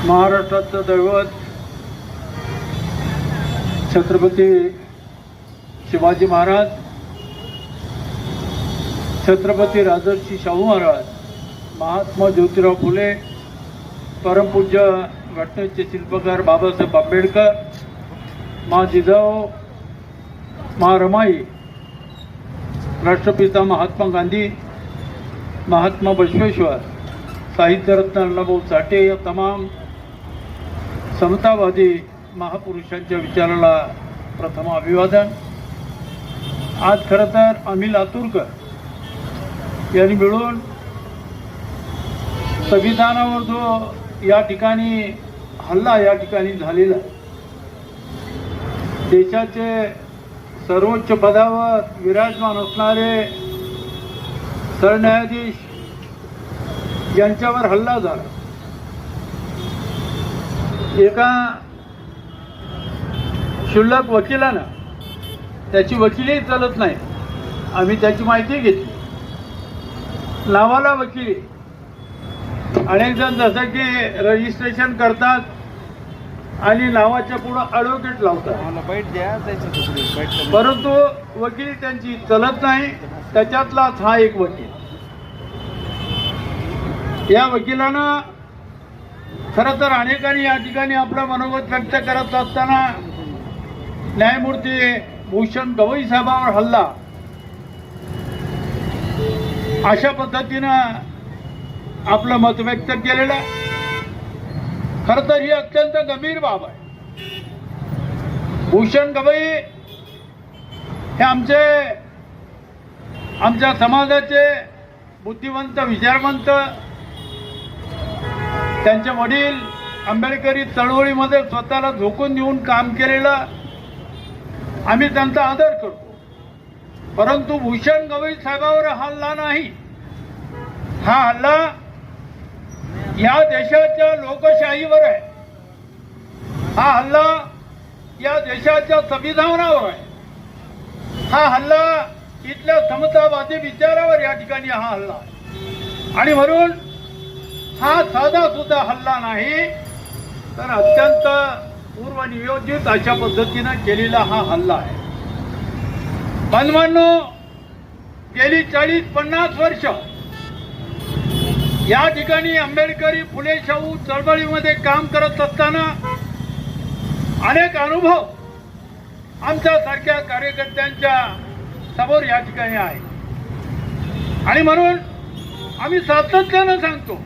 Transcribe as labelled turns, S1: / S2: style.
S1: महाराष्ट्राचं दैवत छत्रपती शिवाजी महाराज, छत्रपती राजर्षी शाहू महाराज, महात्मा ज्योतिराव फुले, परमपूज्य घटनेचे शिल्पकार बाबासाहेब आंबेडकर, मा जिजाऊ, मा रमाई, राष्ट्रपिता महात्मा गांधी, महात्मा बसवेश्वर, साहित्यरत्न अण्णाभाऊ साठे या तमाम समतावादी महापुरुषांच्या विचाराला प्रथम अभिवादन। आज खरं तर अनिल आतुरकर यांनी मिळून संविधानावर जो या ठिकाणी हल्ला या ठिकाणी झालेला, देशाचे सर्वोच्च पदावर विराजमान असणारे सरन्यायाधीश यांच्यावर हल्ला झाला। एका क्षुल्लक वकिलानं, त्याची वकिली चालत नाही, आम्ही त्याची माहिती घेतली, नावाला वकिली, अनेक जण जसं की रजिस्ट्रेशन करतात आणि नावाच्या पुढं ॲडव्होकेट लावतात, परंतु वकिली त्यांची चलत नाही। त्याच्यातलाच हा एक वकील, या वकिलानं खरं तर अनेकांनी या ठिकाणी आपलं मनोगत व्यक्त करत असताना न्यायमूर्ती भूषण गवई साहेबांवर हल्ला अशा पद्धतीनं आपलं मत व्यक्त केलेलं। खरं तर ही अत्यंत गंभीर बाब आहे। भूषण गवई हे आमच्या समाजाचे बुद्धिवंत, विचारवंत, त्यांचे वडील आंबेडकरी चळवळीमध्ये स्वतःला झोकून देऊन काम केलेलं, आम्ही त्यांचा आदर करतो। परंतु भूषण गवई साहेबांवर हल्ला नाही, हा हल्ला या देशाच्या लोकशाहीवर आहे, हा हल्ला या देशाच्या संविधानावर आहे, हा हल्ला इथल्या समतावादी विचारावर या ठिकाणी हा हल्ला आहे। आणि म्हणून हा साधा सुद्धा हल्ला नाही, तर अत्यंत पूर्वनियोजित अशा पद्धतीनं केलेला हा हल्ला आहे। बांधवांनो, गेली 40-50 वर्ष या ठिकाणी आंबेडकरी फुले शाहू चळवळीमध्ये काम करत असताना अनेक अनुभव आमच्या सारख्या कार्यकर्त्यांच्या समोर या ठिकाणी आहे। आणि म्हणून आम्ही सातत्यानं सांगतो,